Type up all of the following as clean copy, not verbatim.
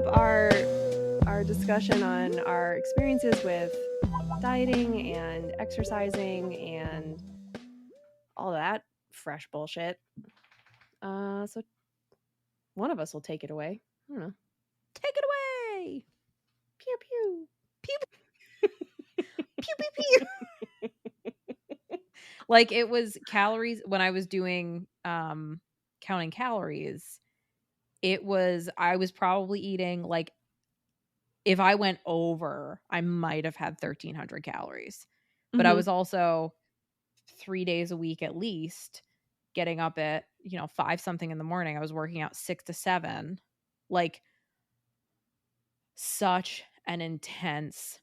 up our discussion on our experiences with dieting and exercising and all that fresh bullshit. So one of us will take it away. I don't know. Take it away. Pew pew. Pew pew pew. Like it was calories when I was doing counting calories. I was probably eating like if I went over, I might have had 1,300 calories. But I was also 3 days a week at least getting up at, 5 something in the morning. I was working out 6 to 7. Like such an intense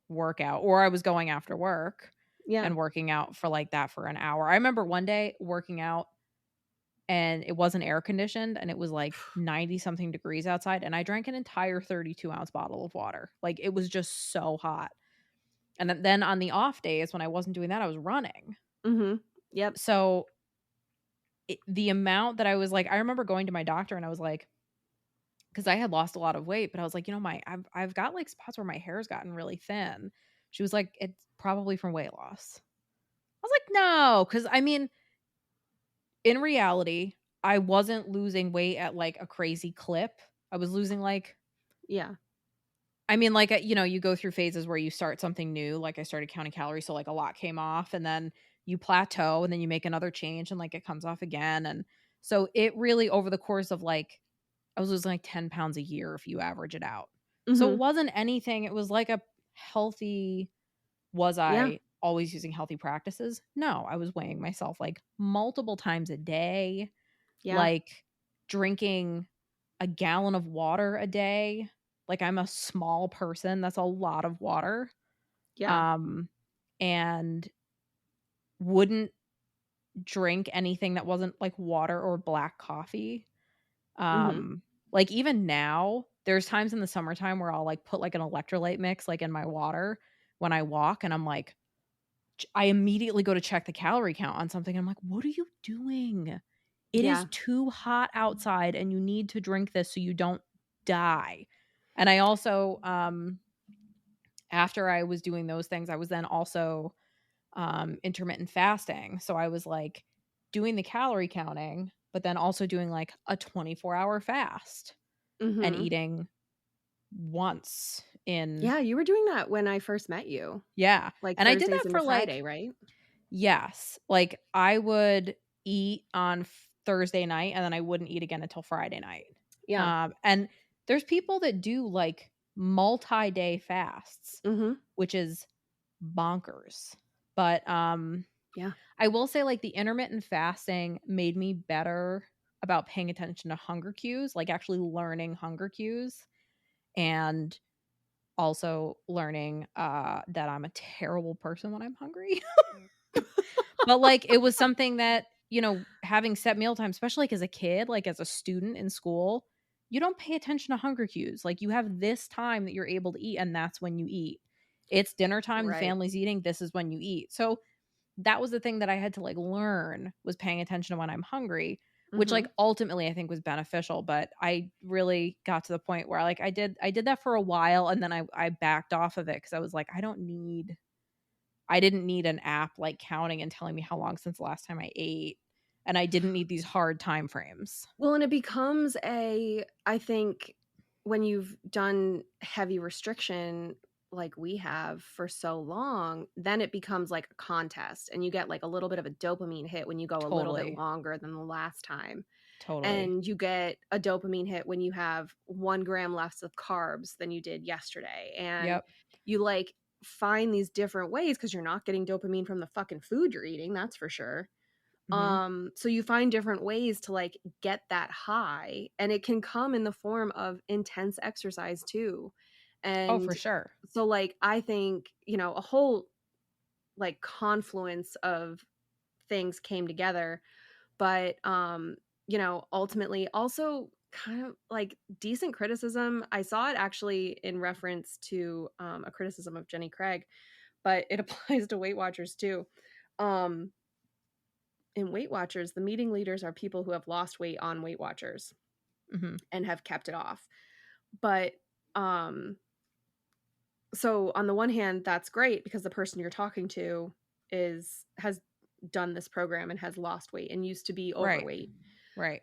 workout. Or I was going after work and working out for like that for an hour. I remember one day working out and it wasn't air conditioned and it was like 90 something degrees outside and I drank an entire 32-ounce bottle of water. Like it was just so hot. And then on the off days when I wasn't doing that, I was running. Yep. So the amount that I was like, I remember going to my doctor and I was like, because I had lost a lot of weight, but I was like, I've got like spots where my hair's gotten really thin. She was like, it's probably from weight loss. I was like, no, because I mean, in reality, I wasn't losing weight at like a crazy clip. I was losing like, I mean, like, you go through phases where you start something new. Like I started counting calories. So like a lot came off and then you plateau and then you make another change and like it comes off again. And so it really over the course of like, I was losing like 10 pounds a year if you average it out. So it wasn't anything. It was like a healthy, was I always using healthy practices? No, I was weighing myself like multiple times a day, like drinking a gallon of water a day. Like I'm a small person. That's a lot of water. And wouldn't drink anything that wasn't like water or black coffee. Like even now, there's times in the summertime where I'll like put like an electrolyte mix like in my water when I walk and I'm like, I immediately go to check the calorie count on something. I'm like, what are you doing? It is too hot outside and you need to drink this so you don't die. And I also, after I was doing those things, I was then also intermittent fasting. So I was like doing the calorie counting, but then also doing like a 24-hour fast and eating once in. Yeah, you were doing that when I first met you. Yeah. Like And I did Thursdays that into for Friday, like, right? yes. Like I would eat on Thursday night and then I wouldn't eat again until Friday night. Yeah. And there's people that do like multi-day fasts, which is bonkers. But I will say like the intermittent fasting made me better about paying attention to hunger cues, like actually learning hunger cues and also learning that I'm a terrible person when I'm hungry. But like it was something that, having set mealtime, especially like as a kid, like as a student in school, you don't pay attention to hunger cues. Like you have this time that you're able to eat and that's when you eat. It's dinner time, the family's eating, this is when you eat. So that was the thing that I had to like learn was paying attention to when I'm hungry, which like ultimately I think was beneficial. But I really got to the point where like I did that for a while and then I backed off of it because I was like, I didn't need an app like counting and telling me how long since the last time I ate. And I didn't need these hard time frames. Well, and it becomes I think when you've done heavy restriction like we have for so long, then it becomes like a contest and you get like a little bit of a dopamine hit when you go a little bit longer than the last time. And you get a dopamine hit when you have 1 gram less of carbs than you did yesterday. And you like find these different ways because you're not getting dopamine from the fucking food you're eating, that's for sure. So you find different ways to like get that high and it can come in the form of intense exercise too. Oh, for And sure. so like I think, a whole like confluence of things came together, but ultimately also kind of like decent criticism. I saw it actually in reference to a criticism of Jenny Craig, but it applies to Weight Watchers too. In Weight Watchers, the meeting leaders are people who have lost weight on Weight Watchers and have kept it off. But, so on the one hand, that's great because the person you're talking to has done this program and has lost weight and used to be Right. overweight. Right.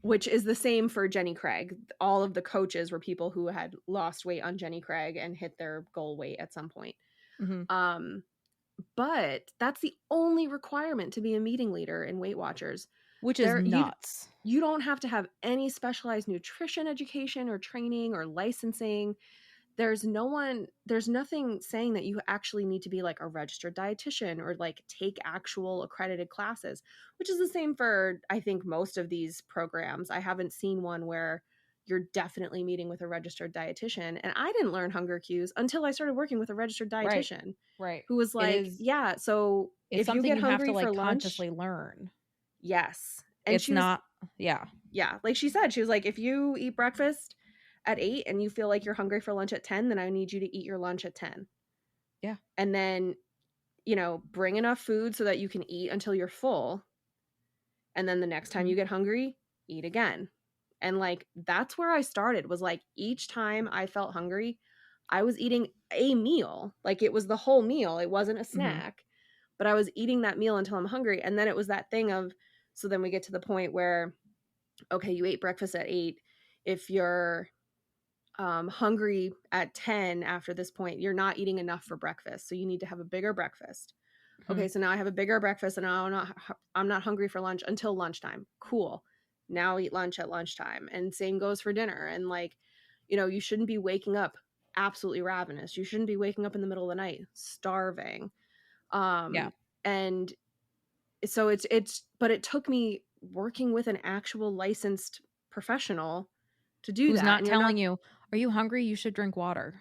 Which is the same for Jenny Craig. All of the coaches were people who had lost weight on Jenny Craig and hit their goal weight at some point. Mm-hmm. But that's the only requirement to be a meeting leader in Weight Watchers. Which is nuts. You don't have to have any specialized nutrition education or training or licensing. There's nothing saying that you actually need to be like a registered dietitian or like take actual accredited classes, which is the same for I think most of these programs. I haven't seen one where you're definitely meeting with a registered dietitian, and I didn't learn hunger cues until I started working with a registered Right. dietitian Right. who was like, yeah, so It's if you something get you have to hungry for like lunch, consciously learn. yes. And It's she was, not, yeah. yeah, like she said, she was like, if you eat breakfast at 8 and you feel like you're hungry for lunch at 10, then I need you to eat your lunch at 10. Yeah. And then, bring enough food so that you can eat until you're full. And then the next time you get hungry, eat again. And like, that's where I started, was like, each time I felt hungry, I was eating a meal. Like, it was the whole meal. It wasn't a snack, but I was eating that meal until I'm hungry. And then it was that thing of, so then we get to the point where, okay, you ate breakfast at 8. If you're hungry at 10 after this point, you're not eating enough for breakfast. So you need to have a bigger breakfast. Okay, so now I have a bigger breakfast and now I'm not hungry for lunch until lunchtime. Cool. Now I'll eat lunch at lunchtime. And same goes for dinner. And like, you shouldn't be waking up absolutely ravenous. You shouldn't be waking up in the middle of the night starving. Yeah. And so but it took me working with an actual licensed professional to do Who's that. not And you're not telling you, are you hungry? You should drink water.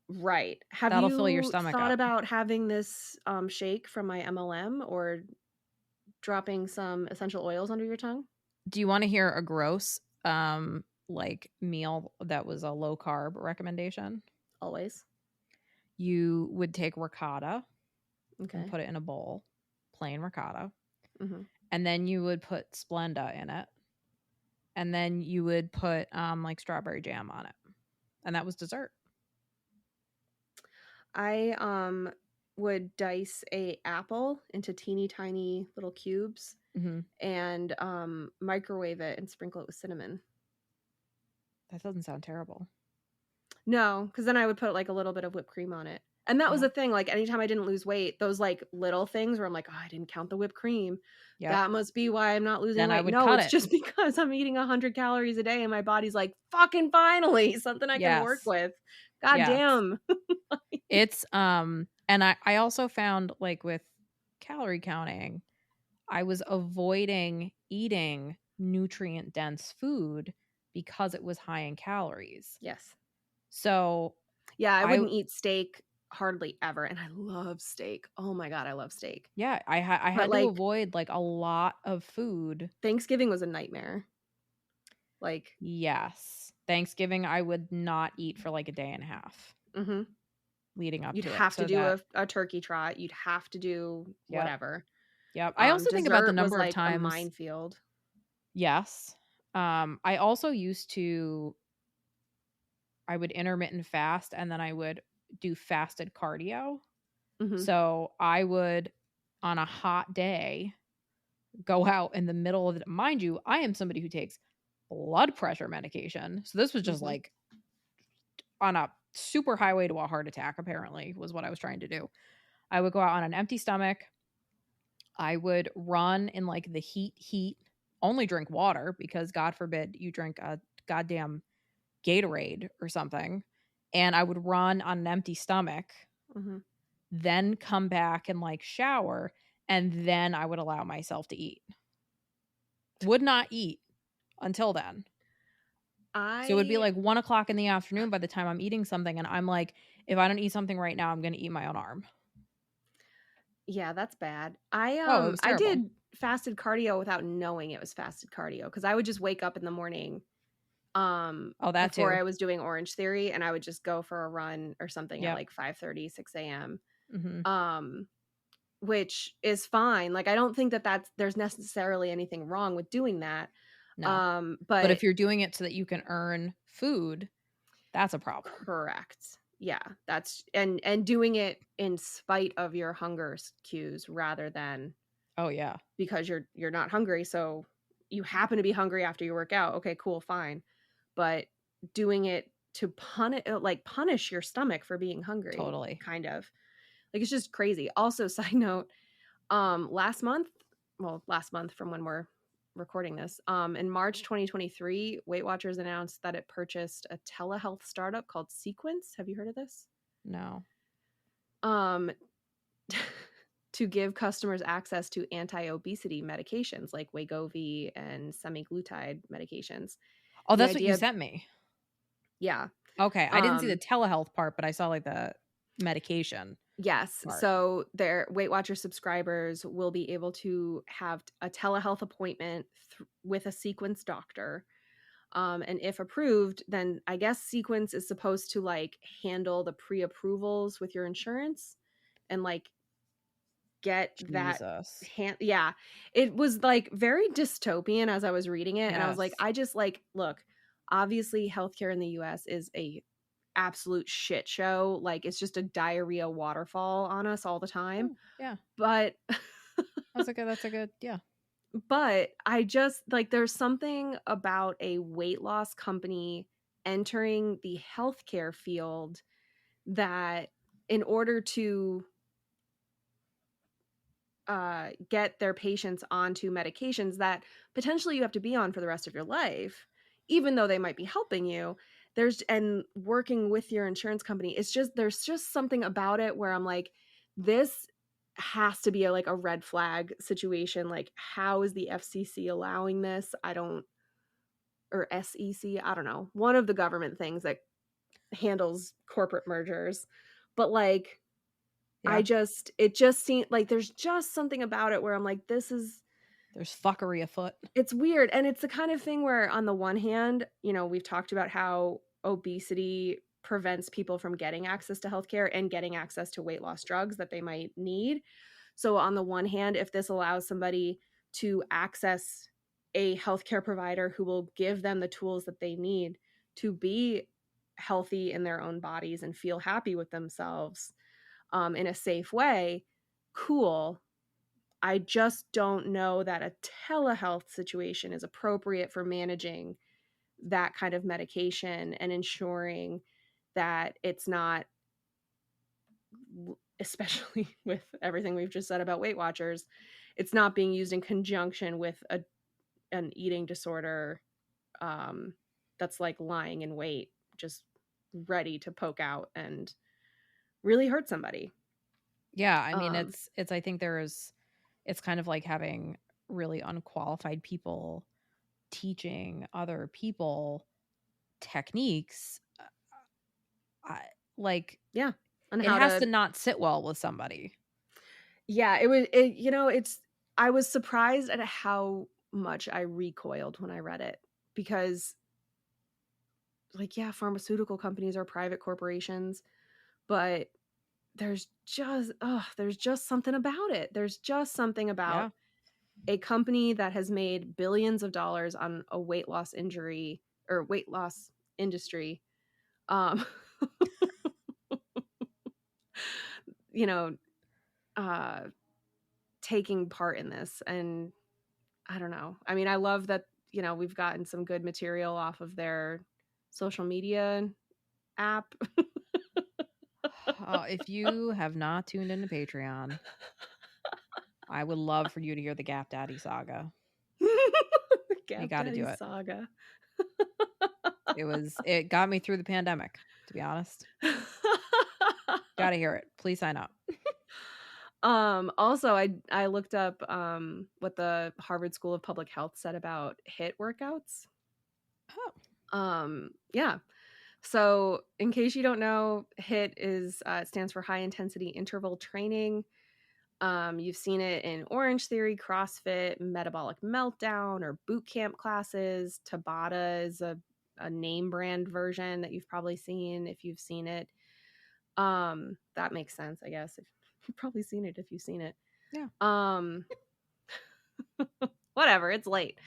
right. Have That'll fill your you stomach thought up. about having this shake from my MLM or dropping some essential oils under your tongue? Do you want to hear a gross like meal that was a low carb recommendation? Always. You would take ricotta and Okay. put it in a bowl, plain ricotta. Mm-hmm. And then you would put Splenda in it. And then you would put like strawberry jam on it. And that was dessert. I would dice a apple into teeny tiny little cubes and microwave it and sprinkle it with cinnamon. That doesn't sound terrible. No, because then I would put like a little bit of whipped cream on it. And that was the thing, like anytime I didn't lose weight, those like little things where I'm like, oh, I didn't count the whipped cream. Yep. That must be why I'm not losing then weight. I would no, cut it's it. just because I'm eating 100 calories a day and my body's like, fucking finally, something I can work with. God damn. It's and I also found like with calorie counting, I was avoiding eating nutrient dense food because it was high in calories. Yes. So yeah, I wouldn't eat steak hardly ever, and I love steak. Oh my god, I love steak. Yeah, I had to avoid like a lot of food. Thanksgiving was a nightmare. Like, yes, Thanksgiving I would not eat for like a day and a half. Leading up you'd to it. have to do a turkey trot. You'd have to do whatever. Yep. I also think about the number was of times. A minefield. Yes. I also used to. I would intermittent fast, and then I would do fasted cardio. So I would, on a hot day, go out in the middle of it. Mind you, I am somebody who takes blood pressure medication. So this was just like on a super highway to a heart attack, apparently, was what I was trying to do. I would go out on an empty stomach. I would run in like the heat, only drink water because God forbid you drink a goddamn Gatorade or something. And I would run on an empty stomach, then come back and like shower, and then I would allow myself to eat. Would not eat until then. So it would be like 1 o'clock in the afternoon by the time I'm eating something, and I'm like, if I don't eat something right now, I'm going to eat my own arm. Yeah, that's bad. I did fasted cardio without knowing it was fasted cardio because I would just wake up in the morning before I was doing Orange Theory, and I would just go for a run or something at like 5:30, 6 a.m. Which is fine. Like, I don't think that there's necessarily anything wrong with doing that. No. But But if you're doing it so that you can earn food, that's a problem. correct. Yeah, that's and doing it in spite of your hunger cues rather than Oh, yeah. because you're not hungry, so you happen to be hungry after you work out. Okay, cool, fine. But doing it to punish your stomach for being hungry, Totally. kind of. Like it's just crazy. Also, side note, last month from when we're recording this, in March 2023, Weight Watchers announced that it purchased a telehealth startup called Sequence. Have you heard of this? No. Um to give customers access to anti-obesity medications like Wegovy and semaglutide medications. Oh, And the that's what you idea sent me. yeah. Okay, I didn't see the Um telehealth part, but I saw, like, the medication yes, part. so their Weight Watchers subscribers will be able to have a telehealth appointment with a Sequence doctor. And if approved, then I guess Sequence is supposed to like handle the pre-approvals with your insurance and like get that Jesus. yeah, it was like very dystopian as I was reading it, and I was like, Yes. I just like look, obviously healthcare in the US is a absolute shit show, like it's just a diarrhea waterfall on us all the time, Oh, yeah. but That's a good yeah. but I just like there's something about a weight loss company entering the healthcare field that in order to get their patients onto medications that potentially you have to be on for the rest of your life, even though they might be helping you. There's and working with your insurance company, it's just there's just something about it where I'm like, this has to be like a red flag situation. Like, how is the FCC allowing this? I don't or SEC, I don't know. One of the government things that handles corporate mergers. But like Yeah. it just seemed like there's just something about it where I'm like, this is There's fuckery afoot. it's weird. And it's the kind of thing where on the one hand, we've talked about how obesity prevents people from getting access to healthcare and getting access to weight loss drugs that they might need. So on the one hand, if this allows somebody to access a healthcare provider who will give them the tools that they need to be healthy in their own bodies and feel happy with themselves in a safe way, cool. I just don't know that a telehealth situation is appropriate for managing that kind of medication and ensuring that it's not, especially with everything we've just said about Weight Watchers, it's not being used in conjunction with an eating disorder that's like lying in wait, just ready to poke out and really hurt somebody. Yeah, I mean, Um, it's I think it's kind of like having really unqualified people teaching other people techniques. I like, yeah, and it how has to to not sit well with somebody. yeah, it's I was surprised at how much I recoiled when I read it because like yeah, pharmaceutical companies are private corporations, but there's just something about it. There's just something about Yeah. a company that has made billions of dollars on a weight loss injury or weight loss industry um you know uh taking part in this. And I don't know. I mean, I love that, we've gotten some good material off of their social media app. If you have not tuned into Patreon, I would love for you to hear the Gap Daddy saga. The You Gap got to do Daddy it. saga. It got me through the pandemic, to be honest. Got to hear it. Please sign up. Also I looked up what the Harvard School of Public Health said about HIIT workouts. Yeah. So, in case you don't know, HIIT is it stands for high intensity interval training. You've seen it in Orange Theory, CrossFit, Metabolic Meltdown, or boot camp classes. Tabata is a name brand version that you've probably seen if you've seen it. That makes sense, I guess. You've probably seen it if you've seen it. Yeah. Um, whatever, it's late.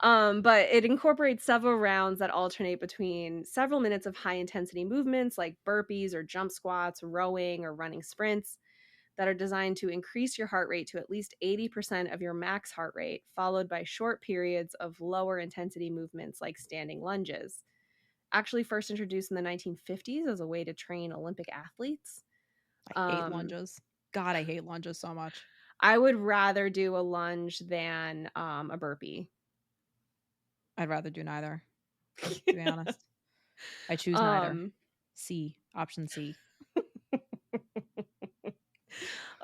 But it incorporates several rounds that alternate between several minutes of high intensity movements like burpees or jump squats, rowing or running sprints that are designed to increase your heart rate to at least 80% of your max heart rate, followed by short periods of lower intensity movements like standing lunges. Actually, first introduced in the 1950s as a way to train Olympic athletes. I hate lunges. God, I hate lunges so much. I would rather do a lunge than a burpee. I'd rather do neither, to be honest. I choose neither. C. Option C.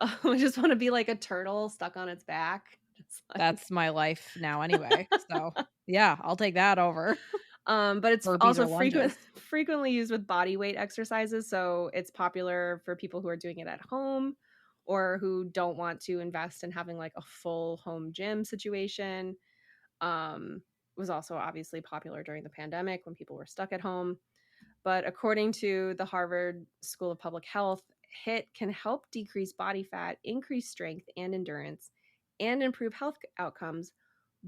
I just want to be like a turtle stuck on its back. That's my life now anyway. So, yeah, I'll take that over. But it's Burpees also or lunges. frequently used with body weight exercises, so it's popular for people who are doing it at home or who don't want to invest in having like a full home gym situation. Was also obviously popular during the pandemic when people were stuck at home. But according to the Harvard School of Public Health, HIIT can help decrease body fat, increase strength and endurance, and improve health outcomes,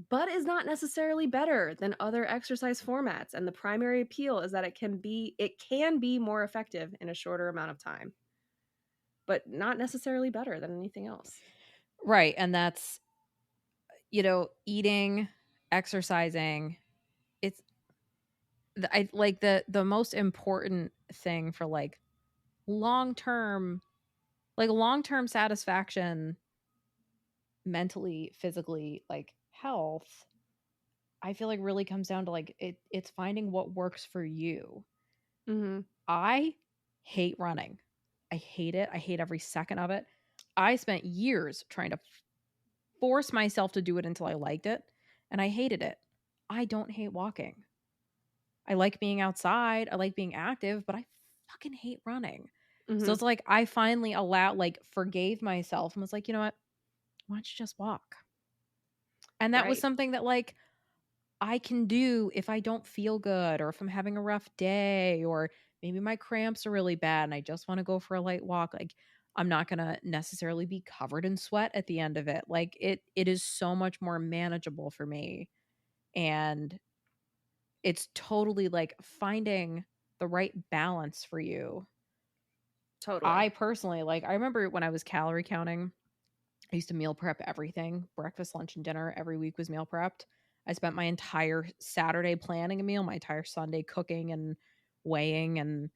but is not necessarily better than other exercise formats. And the primary appeal is that it can be more effective in a shorter amount of time, but not necessarily better than anything else. Right. And that's, eating, exercising. It's I like the most important thing for like long-term satisfaction, mentally, physically, like health. I feel like really comes down to like it's finding what works for you. Mm-hmm. I hate running. I hate it. I hate every second of it. I spent years trying to force myself to do it until I liked it, and I hated it. I don't hate walking. I like being outside. I like being active, but I fucking hate running. So Mm-hmm. it's like I finally forgave myself and was like, you know what? Why don't you just walk? And that was Right. something that like I can do if I don't feel good or if I'm having a rough day or maybe my cramps are really bad and I just want to go for a light walk. Like I'm not going to necessarily be covered in sweat at the end of it. Like it is so much more manageable for me, and it's totally like finding the right balance for you. Totally. I personally I remember when I was calorie counting, I used to meal prep everything. Breakfast, lunch, and dinner every week was meal prepped. I spent my entire Saturday planning a meal, my entire Sunday cooking and weighing and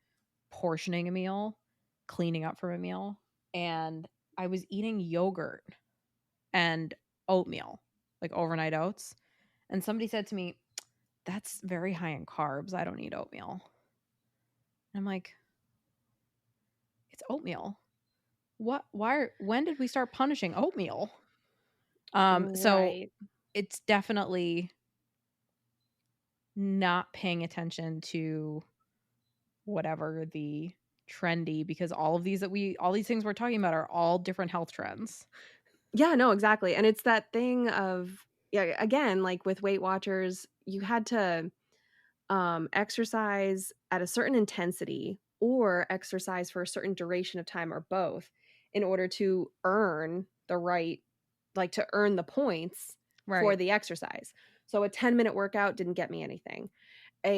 portioning a meal, cleaning up from a meal. And I was eating yogurt and oatmeal, like overnight oats. And somebody said to me, "That's very high in carbs. I don't eat oatmeal." And I'm like, "It's oatmeal. When did we start punishing oatmeal?" So Right. it's definitely not paying attention to whatever the trendy, because all these things we're talking about are all different health trends. Yeah, no, exactly. And it's that thing of, yeah, again, like with Weight Watchers, you had to exercise at a certain intensity or exercise for a certain duration of time or both in order to earn the right, like to earn the points for Right. the exercise. So a 10-minute workout didn't get me anything.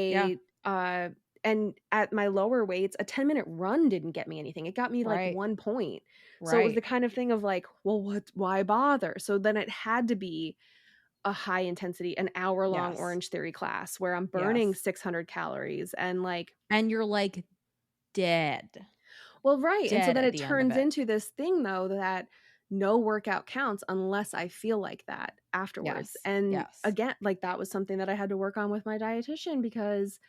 Yeah. A and at my lower weights, a 10-minute run didn't get me anything. It got me like Right. 1 point. So it was the Right. kind of thing of like, well, why bother? So then it had to be a high intensity, an hour-long Yes. Orange Theory class where I'm burning Yes. 600 calories and like, And you're like dead. well, right. And so Dead then at it the end of turns it. into this thing though that no workout counts unless I feel like that afterwards. Yes. And Yes. again, like that was something that I had to work on with my dietitian because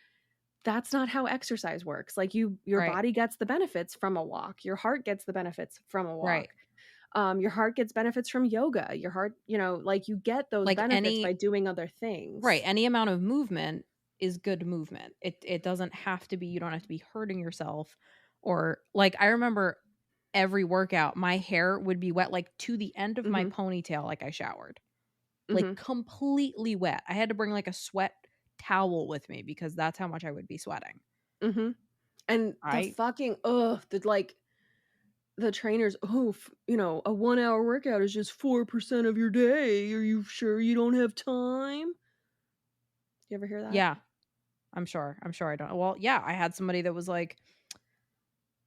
that's not how exercise works. Like your Right. body gets the benefits from a walk. Your heart gets the benefits from a walk. Right. Your heart gets benefits from yoga. Your heart, like you get those Like benefits by doing other right, things. any amount of movement is good movement. It doesn't have to be, you don't have to be hurting yourself, or like I remember every workout my hair would be wet like to the end of my Mhm. ponytail, like I showered. Like Mhm. completely wet. I had to bring like a sweat towel with me because that's how much I would be sweating. Mhm. And the I fucking ugh, the like the trainers, "Oh, a 1-hour workout is just 4% of your day. Are you sure you don't have time?" You ever hear that? Yeah. I'm sure I don't. Well, yeah, I had somebody that was, like,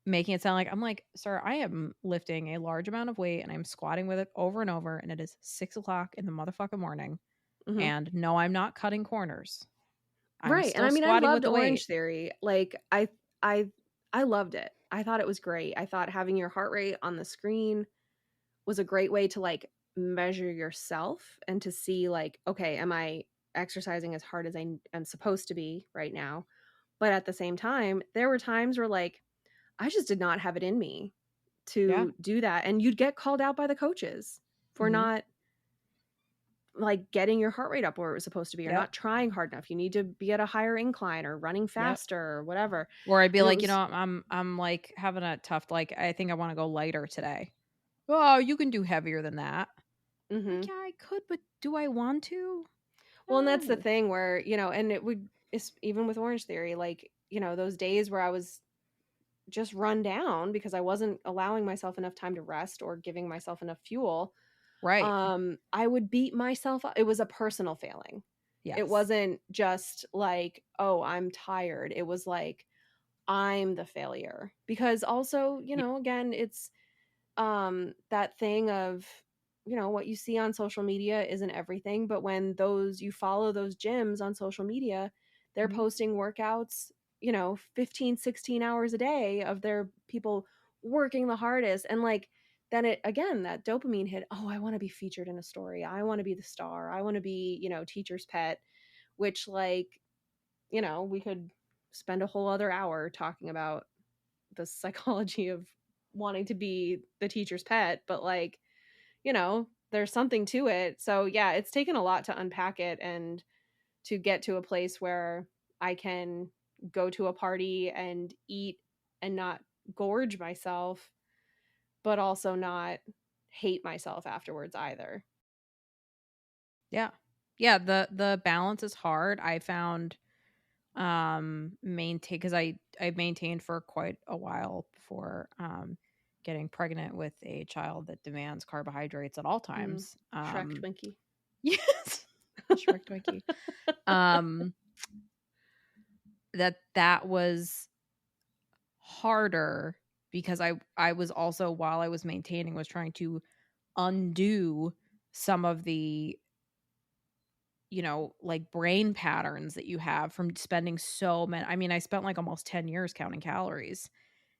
making it sound like I'm like, "Sir, I am lifting a large amount of weight, and I'm squatting with it over and over, and it is 6 o'clock in the motherfucking morning, Mhm. and no, I'm not cutting corners. I'm Right, and still I mean, I squatting with loved the weight." Orange Theory. Like, I I loved it. I thought it was great. I thought having your heart rate on the screen was a great way to, like, measure yourself and to see, like, "Okay, am I exercising as hard as am supposed to be right now?" But at the same time, there were times where, like, I just did not have it in me Yeah. to do that, and you'd get called out by the coaches for Mhm. not, like, getting your heart rate up where it was supposed to be or Yep. not trying hard enough. You need to be at a higher incline or running Yep. faster or whatever, Or I'd be and it like, was I'm, like, having a tough like, I think I wanna go lighter today." "Oh, you can do heavier than that." Like, mhm. "Yeah, I could, but do I want to? Well, and that's the No." thing where, and it would it's even with Orange Theory, like, those days where I was just run down because I wasn't allowing myself enough time to rest or giving myself enough fuel, Right. I would beat myself up. It was a personal failing. It Yes. wasn't just like, "Oh, I'm tired." It was like, I'm the failure. Because also, Ye again, it's that thing of, what you see on social media isn't everything, but when those you follow those gyms on social media, they're Mhm. posting workouts, 15, 16 hours a day of their people working the hardest, and like then it again that dopamine hit. Oh, I want to be featured in a story. I want to be the star. I want to be, teacher's pet, which like, we could spend a whole other hour talking about the psychology of wanting to be the teacher's pet, but like, there's something to it. So yeah, it's taken a lot to unpack it and to get to a place where I can go to a party and eat and not gorge myself, but also not hate myself afterwards either. Yeah. Yeah, the balance is hard. I found, maintain because I maintained for quite a while before, getting pregnant with a child that demands carbohydrates at all Mm. times. Shrek Twinkie. Yes. Shrek Twinkie. Um, that was harder because I was also, while I was maintaining, was trying to undo some of the, like, brain patterns that you have from spending so many. I mean, I spent, like, almost 10 years counting calories,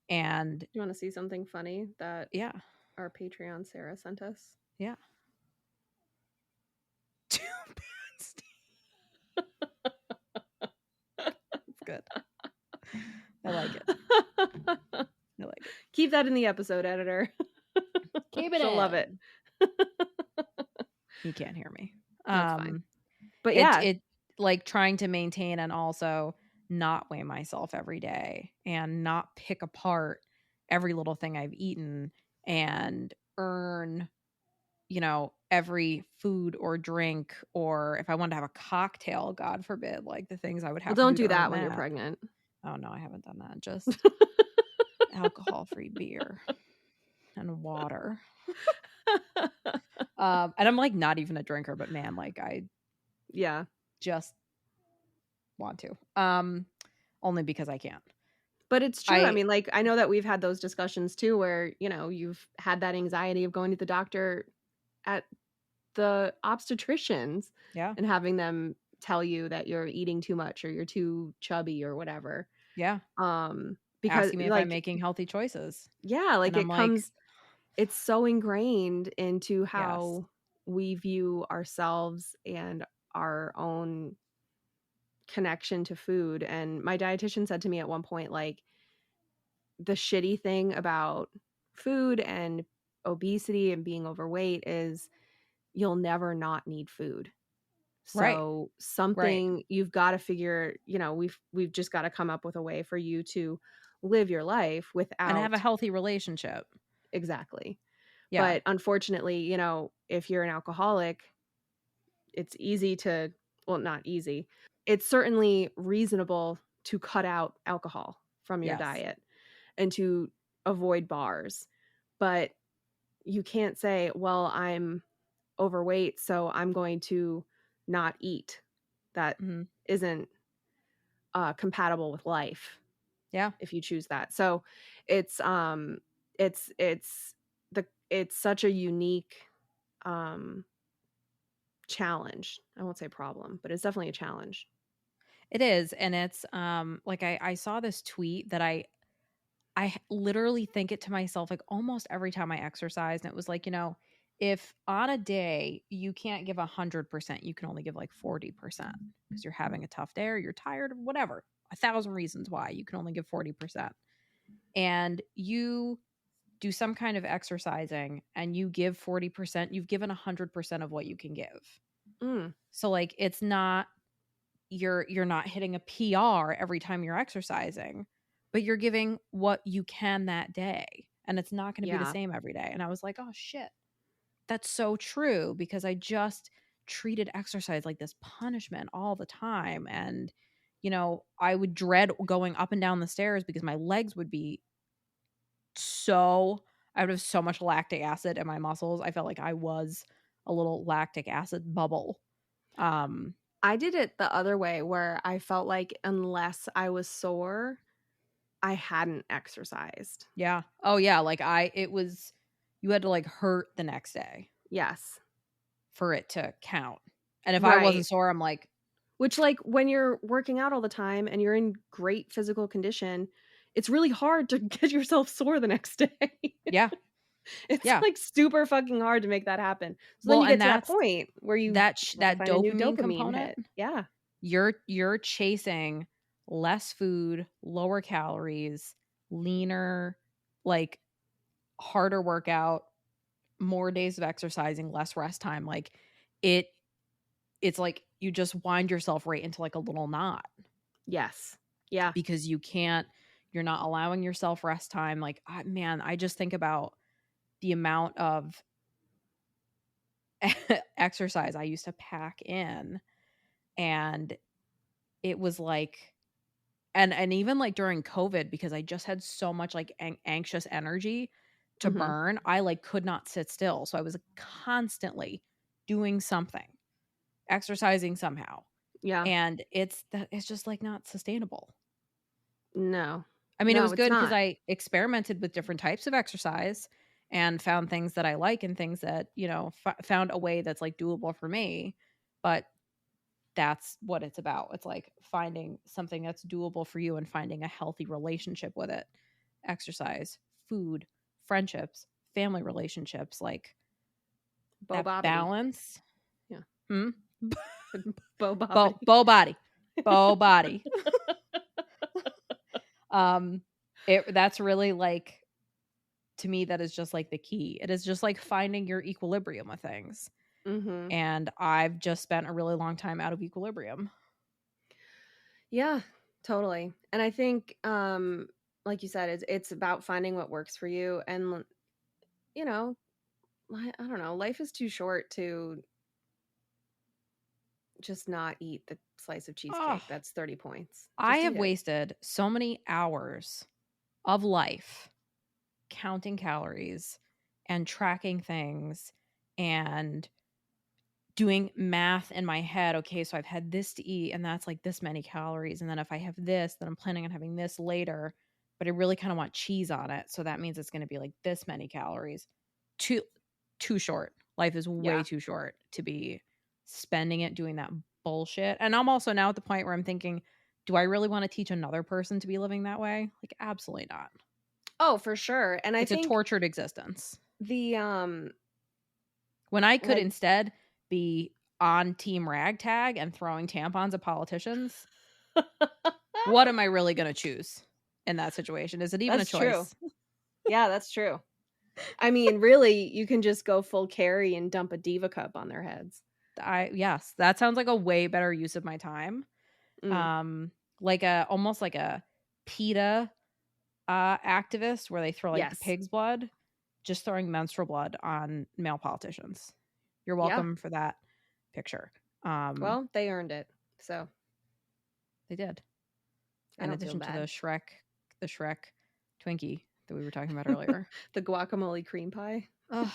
and You want to see something funny that yeah, our Patreon Sarah sent us? yeah. 2 pounds. It's good. I like it. I like it. Keep that in the episode, editor. Keep it She'll love it. in. You can't hear me. That's fine. Um, But it yeah, it like, trying to maintain and also not weigh myself every day and not pick apart every little thing I've eaten and earn, every food or drink, or if I wanted to have a cocktail, God forbid, like, the things I would well, have to don't do to do earn that when you're that. pregnant. Oh, no, I haven't done that. Just alcohol-free beer and water. And I'm, like, not even a drinker, but man, like, I Yeah. just want to. Only because I can't. But it's true. I I mean, like, I know that we've had those discussions too where, you've had that anxiety of going to the doctor at the obstetricians Yeah, and having them tell you that you're eating too much or you're too chubby or whatever. yeah. Because Asking me if I'm like making healthy choices, yeah, like and I'm like, it's so ingrained into "Yes. how we view ourselves and our own connection to food. And my dietitian said to me at one point, like, the shitty thing about food and obesity and being overweight is you'll never not need food. Right, So right." something you've got to figure, we've just got to come up with a way for you to live your life And have a without healthy relationship. exactly. Yeah. But unfortunately, if you're an alcoholic, it's easy to, well, not easy. It's certainly reasonable to cut out alcohol from your Yes. diet and to avoid bars. but you can't say, well, I'm overweight, so I'm going to not eat. That isn't compatible with life. Yeah. If you choose that. So it's it's such a unique challenge. I won't say problem, but it's definitely a challenge. It is, and it's like I saw this tweet that I literally think it to myself like almost every time I exercise, and it was like, if on a day you can't give 100%, you can only give like 40% because you're having a tough day or you're tired or whatever. 1,000 reasons why you can only give 40%. And you do some kind of exercising and you give 40%, you've given 100% of what you can give. So like it's not you're not hitting a PR every time you're exercising, but you're giving what you can that day. And it's not going to be the same every day. And I was like, oh shit, that's so true, because I just treated exercise like this punishment all the time. And, I would dread going up and down the stairs because my legs would be I would have so much lactic acid in my muscles. I felt like I was a little lactic acid bubble. I did it the other way where I felt like unless I was sore, I hadn't exercised. Yeah. Oh yeah, like you had to like hurt the next day. Yes. For it to count. And if I wasn't Right. sore, I'm like, which like when you're working out all the time and you're in great physical condition, it's really hard to get yourself sore the next day. yeah. It's Yeah. like super fucking hard to make that happen. So then Well, you and get to that that's point where you have to that find a new dopamine dopamine component. hit. Yeah. You're chasing less food, lower calories, leaner, like harder workout, more days of exercising, less rest time. Like it's like you just wind yourself right into like a little knot. Yes. Yeah. Because you're not allowing yourself rest time. Like, I just think about the amount of exercise I used to pack in, and it was like, and even like during COVID, because I just had so much like anxious energy to burn, I like could not sit still. So I was constantly doing something, exercising somehow. Yeah. And it's just like not sustainable. No. I mean, it No, was it's good because not. I experimented with different types of exercise and found things that I like and things that, found a way that's like doable for me. But that's what it's about. It's like finding something that's doable for you and finding a healthy relationship with it. Exercise, food, friendships, family relationships, like Bo that bobbity. balance. Yeah. Hmm? Bo bobbity. Bow body. Bow body. That's really like, to me, that is just like the key. It is just like finding your equilibrium with things. And I've just spent a really long time out of equilibrium. Yeah, totally. And I think like you said, it's about finding what works for you. And I don't know, life is too short to just not eat the slice of Oh, cheesecake. That's 30 points. I Just have eat it. wasted so many hours of life counting calories and tracking things and doing math in my head. Okay, so I've had this to eat and that's like this many calories. And then if I have this, then I'm planning on having this later, but I really kind of want cheese on it. So that means it's going to be like this many calories. Too short. Life is way too short to be spending it doing that bullshit. And I'm also now at the point where I'm thinking, do I really want to teach another person to be living that way? Like, absolutely not. Oh, for sure. And I It's a think tortured existence. the When I could like instead be on Team Ragtag and throwing tampons at politicians, what am I really going to choose in that situation? Is it even a that's true. choice? Yeah, that's true. I mean, really, you can just go full carry and dump a diva cup on their heads. Yes, that sounds like a way better use of my time. Like almost like a PETA activist where they throw like the Yes. pig's blood, just throwing menstrual blood on male politicians. You're Yeah. welcome for that picture. Well, they earned it. So they did. I In don't feel addition to bad. the Shrek Twinkie that we were talking about earlier. The guacamole cream pie. Ugh.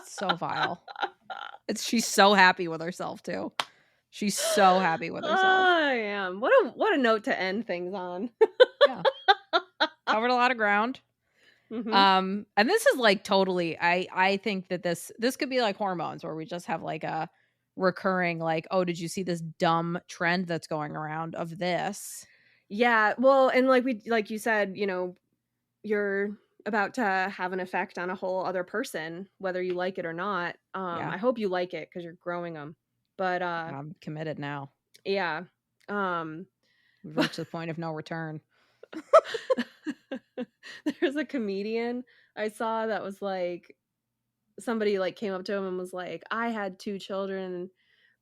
So vile. She's so happy with herself too. She's so happy with herself. I am. What a note to end things on. Yeah. Covered a lot of ground. And this is like totally I think that this could be like hormones where we just have like a recurring like, oh, did you see this dumb trend that's going around of this? Yeah, well, and like you said, you're about to have an effect on a whole other person, whether you like it or not. Yeah. I hope you like it because you're growing them. But I'm committed now. yeah. We've reached the point of no return. There's a comedian I saw that was like somebody like came up to him and was like, I had 2 children,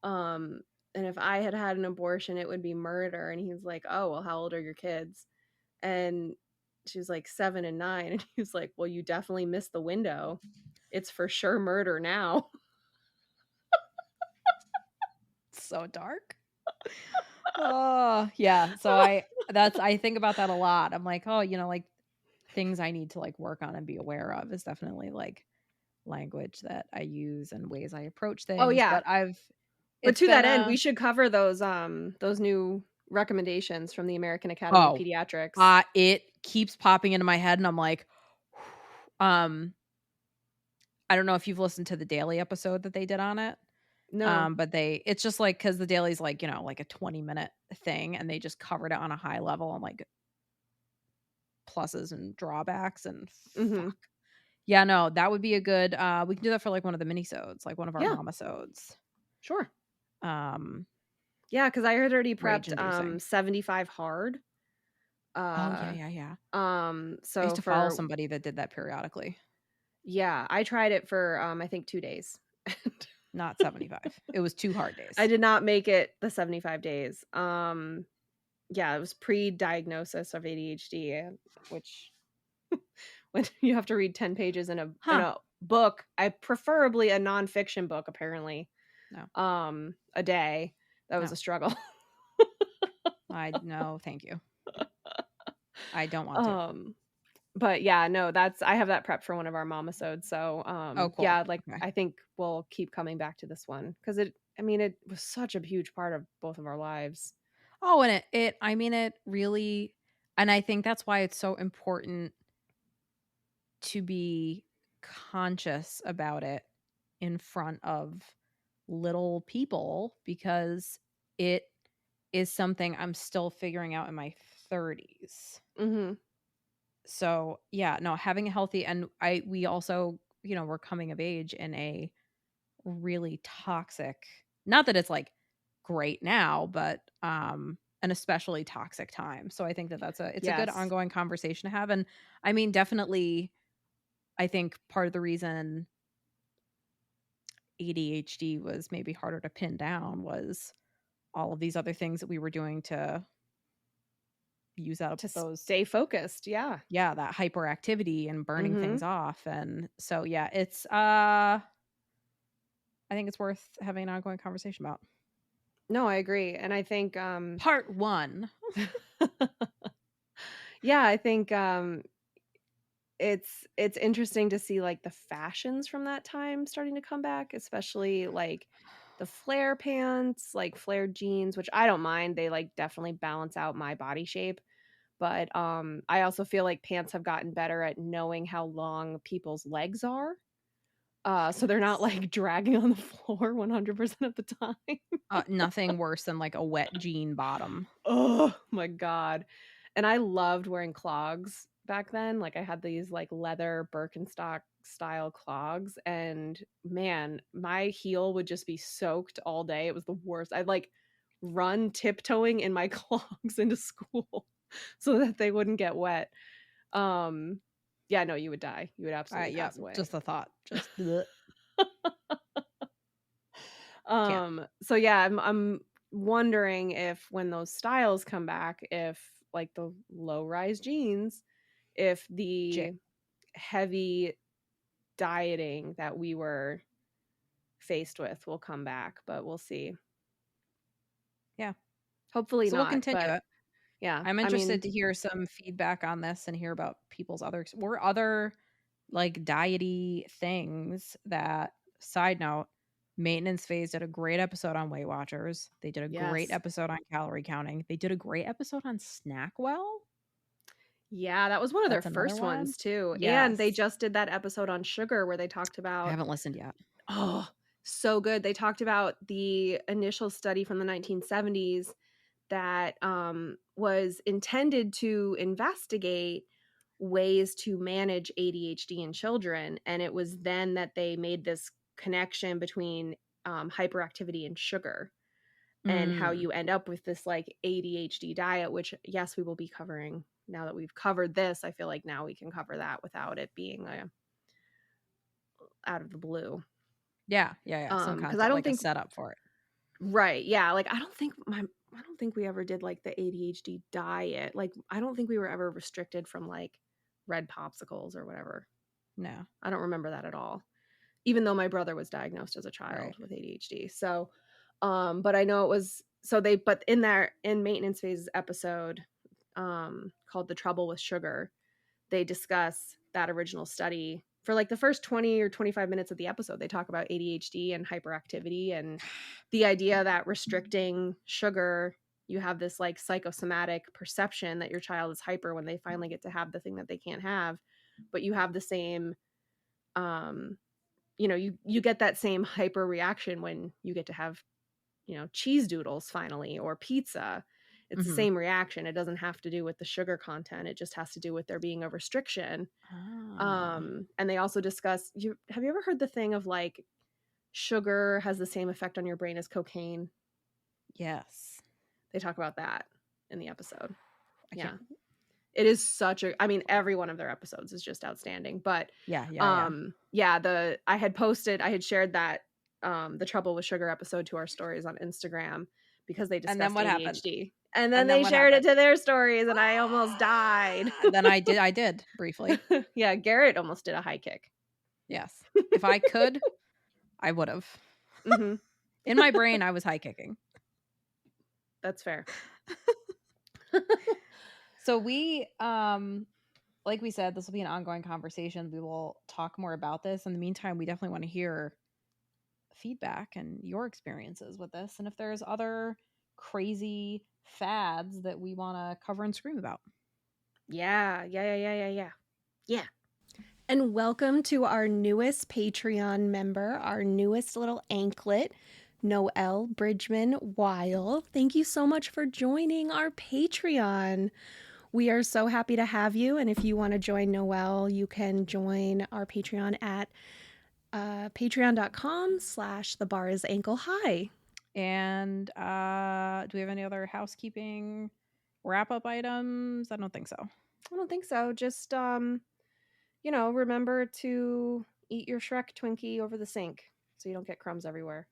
um, and if I had had an abortion, it would be murder. And he's like, oh, well, how old are your kids? And she was like 7 and 9. And he was like, well, you definitely missed the window. It's for sure murder now. So dark. Oh, yeah. So I think about that a lot. I'm like, oh, like things I need to like work on and be aware of is definitely like language that I use and ways I approach Oh things. yeah. But But it's to been that end, we should cover those new recommendations from the American Academy of oh, Pediatrics. it keeps popping into my head and I'm like, I don't know if you've listened to the daily episode that they did on it. No. But it's just like, cause the daily's like, like a 20-minute thing and they just covered it on a high level on like pluses and drawbacks and fuck. Yeah, no, that would be a good, we can do that for like one of the minisodes, like one of our Yeah. mamasodes. Sure. Yeah, because I had already Rage prepped inducing. 75 hard. Oh yeah, yeah, yeah. I So used to follow for somebody that did that periodically. yeah, I tried it for I think 2 days. Not 75. It was 2 hard days. I did not make it the 75 days. Yeah, it was pre-diagnosis of ADHD, which when you have to read 10 pages in a book, preferably a nonfiction book apparently. No. A day. That was No. a struggle. No, thank you. I don't want to. But yeah, no, I have that prep for one of our mamasodes. So, Oh, cool. yeah, like Okay. I think we'll keep coming back to this one because it was such a huge part of both of our lives. Oh, and it really, and I think that's why it's so important to be conscious about it in front of little people because it is something I'm still figuring out in my 30s. So, yeah, no, having a healthy and we also, we're coming of age in a really toxic, not that it's like great now, but an especially toxic time. So I think that it's a good Yes. ongoing conversation to have. And definitely I think part of the reason ADHD was maybe harder to pin down was all of these other things that we were doing to use up To those, stay focused. Yeah. yeah, that hyperactivity and burning things off. And so, yeah, it's, I think it's worth having an ongoing conversation about. No, I agree. And I think Part 1. Yeah, I think it's interesting to see like the fashions from that time starting to come back, especially like the flare pants, like flared jeans, which I don't mind. They like definitely balance out my body shape. But I also feel like pants have gotten better at knowing how long people's legs are. So they're not like dragging on the floor 100% of the time. Nothing worse than like a wet jean bottom. Oh my god. And I loved wearing clogs back then. Like I had these like leather Birkenstock style clogs and man, my heel would just be soaked all day. It was the worst. I'd like run tiptoeing in my clogs into school so that they wouldn't get wet. Yeah, no, you would die. You would absolutely Yeah, pass away. just the thought. Just bleh. Can't. So yeah, I'm wondering if when those styles come back, if like the low rise jeans, if the heavy dieting that we were faced with will come back, but we'll see. Yeah. Hopefully So we'll not, continue but it. Yeah. I'm interested to hear some feedback on this and hear about people's other like diety things that, side note, Maintenance Phase did a great episode on Weight Watchers. They did a great episode on calorie counting. They did a great episode on Snackwell. Yeah, that was one of their first ones too. Yes. And they just did that episode on sugar where they talked about... I haven't listened yet. Oh, so good. They talked about the initial study from the 1970s that was intended to investigate ways to manage ADHD in children. And it was then that they made this connection between hyperactivity and sugar and how you end up with this like ADHD diet, which, yes, we will be covering. Now that we've covered this, I feel like now we can cover that without it being out of the blue. Yeah. Some kind of I don't think a setup for it. Right. Yeah. Like I don't think we ever did like the ADHD diet. Like I don't think we were ever restricted from like red popsicles or whatever. No. I don't remember that at all. Even though my brother was diagnosed as a child with ADHD. So but I know it was but in Maintenance Phase episode called The Trouble with Sugar, they discuss that original study. For like the first 20 or 25 minutes of the episode, they talk about ADHD and hyperactivity and the idea that restricting sugar, you have this like psychosomatic perception that your child is hyper when they finally get to have the thing that they can't have. But you have the same, you get that same hyper reaction when you get to have, cheese doodles finally or pizza. It's the same reaction. It doesn't have to do with the sugar content. It just has to do with there being a restriction. And they also discuss, have you ever heard the thing of like sugar has the same effect on your brain as cocaine? Yes. They talk about that in the episode. Yeah. It is every one of their episodes is just outstanding. But I had shared that The Trouble with Sugar episode to our stories on Instagram because they discussed ADHD. Happened? And then they shared it to their stories and I almost died. Then I did briefly. Yeah, Garrett almost did a high kick. Yes. If I could, I would have. Mm-hmm. In my brain, I was high kicking. That's fair. So we, like we said, this will be an ongoing conversation. We will talk more about this. In the meantime, we definitely want to hear feedback and your experiences with this. And if there's other crazy fads that we want to cover and scream about. Yeah. And welcome to our newest Patreon member, our newest little anklet, Noelle Bridgman Weil. Thank you so much for joining our Patreon. We are so happy to have you. And if you want to join Noelle, you can join our Patreon at patreon.com/thebarisAnkleHigh. And do we have any other housekeeping wrap-up items? I don't think so. Just, remember to eat your Shrek Twinkie over the sink so you don't get crumbs everywhere.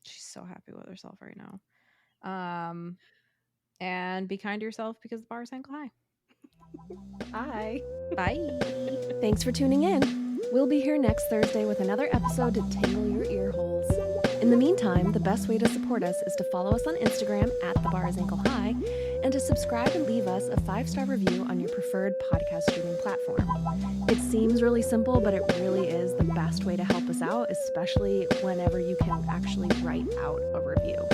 She's so happy with herself right now. And be kind to yourself because the bar is ankle high. Hi. Bye. Thanks for tuning in. We'll be here next Thursday with another episode to tingle your ear holes. In the meantime, the best way to support us is to follow us on Instagram at @thebarisAnkleHigh and to subscribe and leave us a 5-star review on your preferred podcast streaming platform. It seems really simple, but it really is the best way to help us out, especially whenever you can actually write out a review.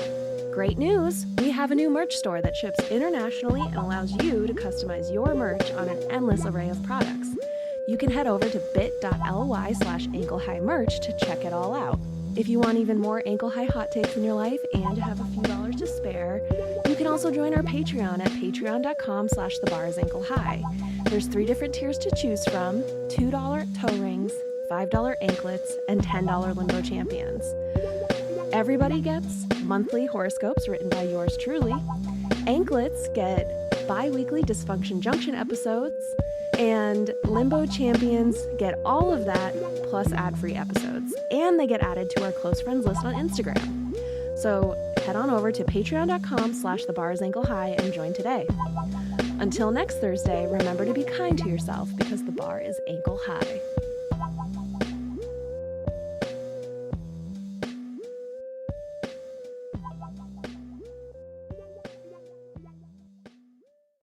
Great news! We have a new merch store that ships internationally and allows you to customize your merch on an endless array of products. You can head over to bit.ly/anklehighmerch to check it all out. If you want even more ankle high hot takes in your life and have a few dollars to spare, you can also join our Patreon at patreon.com/thebarisAnkleHigh. There's 3 different tiers to choose from: $2 toe rings, $5 anklets, and $10 limbo champions. Everybody gets monthly horoscopes written by yours truly. Anklets get bi-weekly Dysfunction Junction episodes, and Limbo Champions get all of that plus ad-free episodes, and they get added to our close friends list on Instagram. So head on over to patreon.com/thebarisAnkleHigh and join today. Until next Thursday, remember to be kind to yourself because the bar is ankle high.